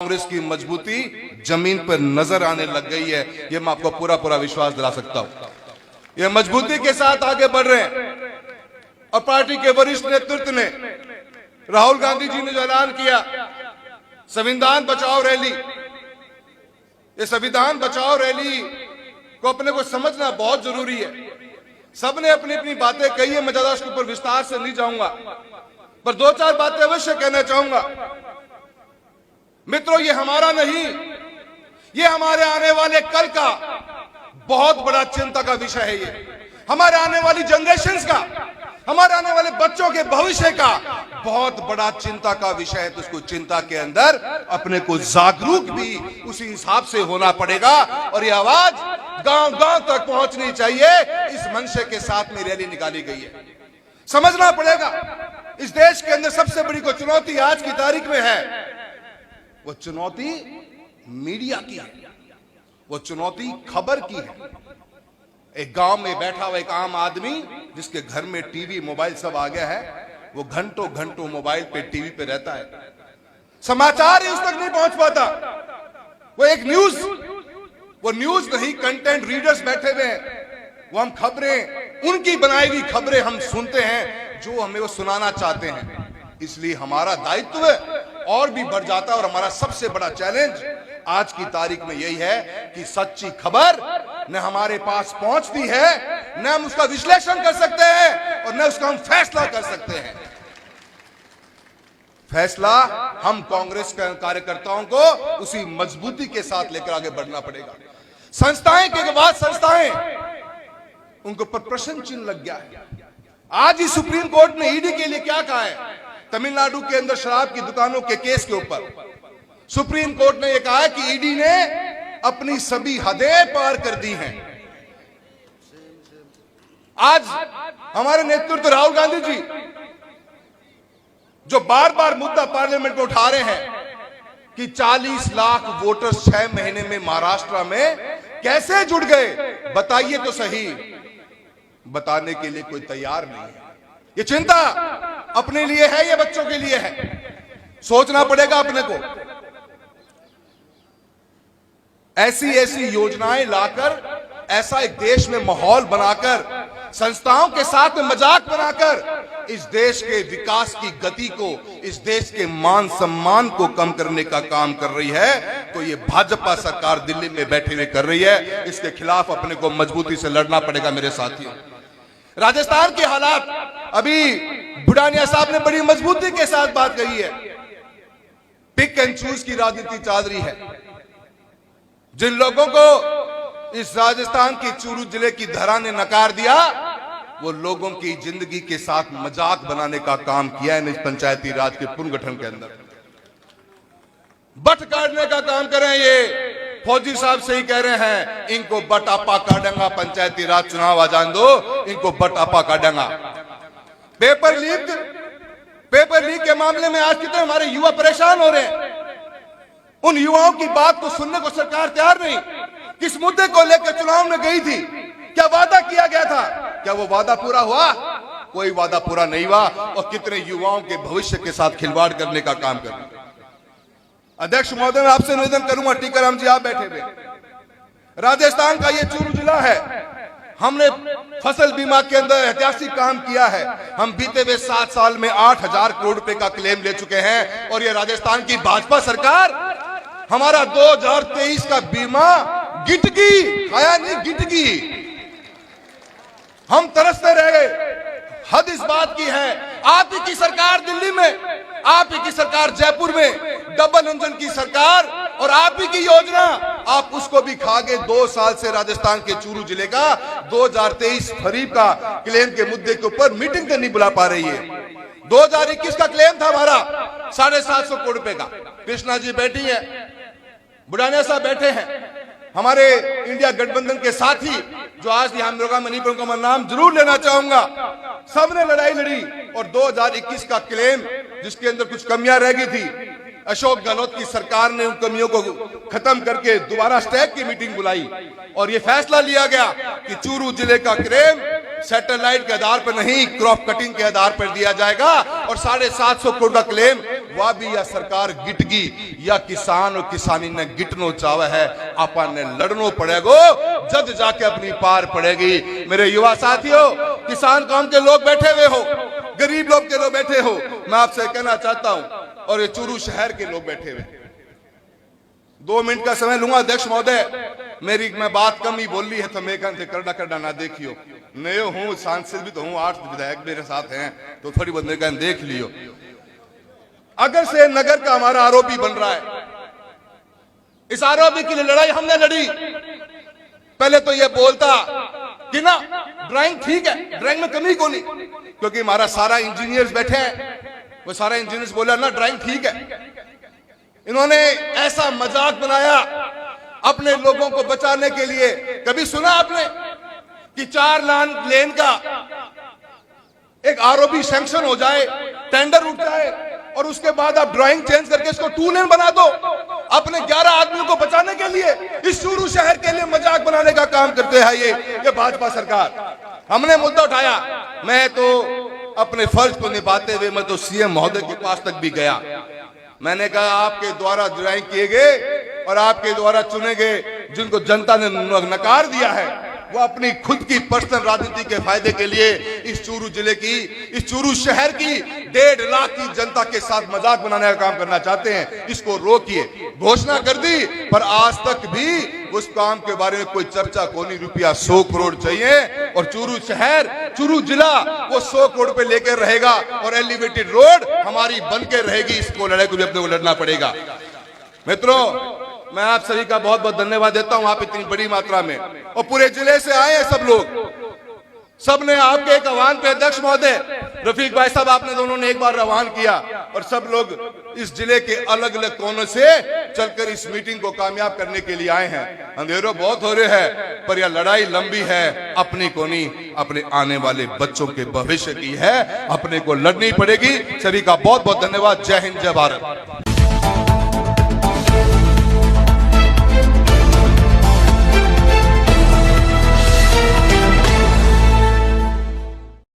कांग्रेस की मजबूती जमीन पर नजर आने लग गई है। यह मैं आपको पूरा पूरा विश्वास दिला सकता हूं। यह मजबूती के साथ आगे बढ़ रहे हैं और पार्टी के वरिष्ठ नेतृत्व ने, राहुल गांधी जी ने जो ऐलान किया संविधान बचाओ रैली, ये संविधान बचाओ रैली को अपने को समझना बहुत जरूरी है। सबने अपनी अपनी बातें कही है, मैं ज्यादा उसके ऊपर विस्तार से नहीं जाऊंगा, पर दो चार बातें अवश्य कहना चाहूंगा। मित्रों, ये हमारा नहीं, ये हमारे आने वाले कल का बहुत बड़ा चिंता का विषय है। ये हमारे आने वाली जनरेशंस का, हमारे आने वाले बच्चों के भविष्य का बहुत बड़ा चिंता का विषय है। तो उसको चिंता के अंदर अपने को जागरूक भी उसी हिसाब से होना पड़ेगा और ये आवाज गांव गांव तक पहुंचनी चाहिए। इस मंशे के साथ में रैली निकाली गई है। समझना पड़ेगा इस देश के अंदर सबसे बड़ी कोई चुनौती आज की तारीख में है, वो चुनौती मीडिया की है, वो चुनौती खबर की है। एक गांव में बैठा हुआ एक आम आदमी जिसके घर में टीवी मोबाइल सब आ गया है, वो घंटों घंटों मोबाइल पे टीवी पे रहता है, समाचार ही उस तक नहीं पहुंच पाता। वो एक न्यूज, वो न्यूज नहीं, कंटेंट रीडर्स बैठे हुए हैं, वो हम खबरें, उनकी बनाई हुई खबरें हम सुनते हैं जो हमें वो सुनाना चाहते हैं। इसलिए हमारा दायित्व और भी बढ़ जाता है और हमारा सबसे बड़ा चैलेंज आज की तारीख में यही है कि सच्ची खबर न हमारे पास पहुंचती है, न हम उसका विश्लेषण कर सकते हैं और न उसका हम फैसला कर सकते हैं। फैसला हम कांग्रेस के कार्यकर्ताओं को उसी मजबूती के साथ लेकर आगे बढ़ना पड़ेगा। संस्थाएं के बाद संस्थाएं, उनके ऊपर प्रश्न चिन्ह लग गया है। आज ही सुप्रीम कोर्ट ने ईडी के लिए क्या कहा है? तमिलनाडु के अंदर शराब की दुकानों के केस के ऊपर सुप्रीम कोर्ट ने यह कहा है कि ईडी ने अपनी सभी हदें पार कर दी हैं। आज हमारे नेतृत्व राहुल गांधी जी जो बार बार मुद्दा पार्लियामेंट में उठा रहे हैं कि 40 लाख वोटर 6 महीने में महाराष्ट्र में कैसे जुड़ गए, बताइए तो सही। बताने के लिए कोई तैयार नहीं है। ये चिंता अपने लिए है, ये बच्चों के लिए है। सोचना पड़ेगा अपने को। ऐसी ऐसी योजनाएं लाकर, ऐसा एक देश में माहौल बनाकर, संस्थाओं के साथ में मजाक बनाकर इस देश के विकास की गति को, इस देश के मान सम्मान को कम करने का काम कर रही है, तो ये भाजपा सरकार दिल्ली में बैठे हुए कर रही है। इसके खिलाफ अपने को मजबूती से लड़ना पड़ेगा मेरे साथियों। राजस्थान के हालात, अभी बुढ़ानिया साहब ने बड़ी मजबूती के साथ बात कही है। पिक एंड चूज की राजनीति चल रही है। जिन लोगों को इस राजस्थान की चूरू जिले की धरा ने नकार दिया, वो लोगों की जिंदगी के साथ मजाक बनाने का काम किया है। इस पंचायती राज के पुनर्गठन के अंदर बट काटने का काम करें। ये फौजी साहब से ही कह रहे हैं, इनको बट आपा काटेंगा, पंचायती राज चुनाव आ जान दो, इनको बट आपा काटेंगा। पेपर लीक के मामले में आज कितने हमारे युवा परेशान हो रहे हैं। उन युवाओं की बात को सुनने को सरकार तैयार नहीं। किस मुद्दे को लेकर चुनाव में गई थी? क्या वादा किया गया था? क्या वो वादा पूरा हुआ? कोई वादा पूरा नहीं हुआ और कितने युवाओं के भविष्य के साथ खिलवाड़ करने का काम कर रहे। अध्यक्ष महोदय, मैं आपसे निवेदन करूंगा, टीकाराम जी आप बैठे हुए, राजस्थान का ये चूरू जिला है। हमने फसल बीमा के अंदर ऐतिहासिक काम किया है। हम बीते हुए 7 साल में 8,000 करोड़ रुपए का क्लेम ले चुके हैं और ये राजस्थान की भाजपा सरकार हमारा 2023 का बीमा गिटगी खाया नहीं, गिटगी। हम तरसते रह गए। हद इस बात की है, आप ही की सरकार दिल्ली में, आप ही की सरकार जयपुर में, डबल इंजन की सरकार, और आप ही की योजना, आप उसको भी खा गए। 2 साल से राजस्थान के चूरू जिले का 2023 खरीफ का क्लेम के मुद्दे के ऊपर मीटिंग नहीं बुला पा रही है। 2021 का क्लेम था हमारा 750 करोड़ रुपए का। कृष्णा जी बैठी है, बुढ़ानिया साहब बैठे हैं, हमारे इंडिया गठबंधन के साथी जो आज यहाँ मृगा मणिपुर का मैं नाम जरूर लेना चाहूंगा। सबने लड़ाई लड़ी और 2021 का क्लेम जिसके अंदर कुछ कमियां रह गई थी, अशोक गहलोत की सरकार ने उन कमियों को खत्म करके दोबारा स्टैक की मीटिंग बुलाई और यह फैसला लिया गया कि चूरू जिले का क्लेम सैटेलाइट के आधार पर नहीं, क्रॉप कटिंग के आधार पर दिया जाएगा। और 750 करोड़ का क्लेम वह भी या सरकार गिटगी या किसान और किसानी ने गिटनो चावा है, अपन ने लड़नो पड़ेगो, जद जाके अपनी पार पड़ेगी। मेरे युवा साथियों, किसान कौम के लोग बैठे हुए हो, गरीब लोग के लोग बैठे हो, मैं आपसे कहना चाहता हूं, और ये चूरू शहर के लोग बैठे हुए, 2 मिनट का समय लूंगा अध्यक्ष महोदय। मैं बात कम ही बोल ली है तो मैं कहते करना करना ना देखियो, नए हूं, सांसद भी तो हूं, 8 विधायक मेरे साथ हैं, तो थोड़ी बहुत मैं देख लियो। अगर से नगर का हमारा आरोपी बन रहा है, इस आरोपी के लिए लड़ाई हमने लड़ी। पहले तो ये बोलता कि ना ड्राइंग ठीक है, ड्राइंग में कमी को नहीं, क्योंकि हमारा सारा इंजीनियर्स बैठे हैं, वो सारा इंजीनियर्स बोला ना ड्राइंग ठीक है। इन्होंने ऐसा मजाक बनाया अपने लोगों को बचाने के लिए। कभी सुना आपने कि 4 लेन का एक आरओबी सैंक्शन हो जाए, टेंडर उठ जाए, और उसके बाद आप ड्राइंग चेंज करके इसको 2 लेन बना दो अपने 11 आदमियों को बचाने के लिए? इस चूरू शहर के लिए मजाक बनाने का काम करते हैं ये भाजपा सरकार। हमने मुद्दा उठाया, मैं तो अपने फर्ज को निभाते हुए मैं तो सीएम महोदय के पास तक भी गया। मैंने कहा आपके द्वारा ड्राइंग किए गए और आपके द्वारा चुने गए जिनको जनता ने नकार दिया है, वो अपनी खुद की पर्सनल राजनीति के फायदे के लिए इस चूरू जिले की, इस चूरू शहर की 1.5 लाख की जनता के साथ मजाक बनाने का काम करना चाहते हैं। इसको रोकिए। घोषणा कर दी, पर आज तक भी उस काम के बारे में कोई चर्चा को नहीं। रुपया 100 करोड़ चाहिए और चूरू शहर, चूरू जिला वो 100 करोड़ पे लेकर रहेगा, और एलिवेटेड रोड हमारी बन के रहेगी। इसको लड़ाई को भी अपने को लड़ना पड़ेगा। मित्रों, मैं आप सभी का बहुत बहुत धन्यवाद देता हूं। आप इतनी बड़ी मात्रा में और पूरे जिले से आए हैं सब लोग, सब ने आपके एक आह्वान पे, अध्यक्ष महोदय रफीक भाई साहब, आपने दोनों ने एक बार आह्वान किया और सब लोग इस जिले के अलग अलग कोनों से चलकर इस मीटिंग को कामयाब करने के लिए आए हैं। अंधेरों बहुत हो रहे हैं, पर यह लड़ाई लंबी है, अपनी को नहीं, अपने आने वाले बच्चों के भविष्य की है, अपने को लड़नी पड़ेगी। सभी का बहुत बहुत धन्यवाद। जय हिंद, जय भारत।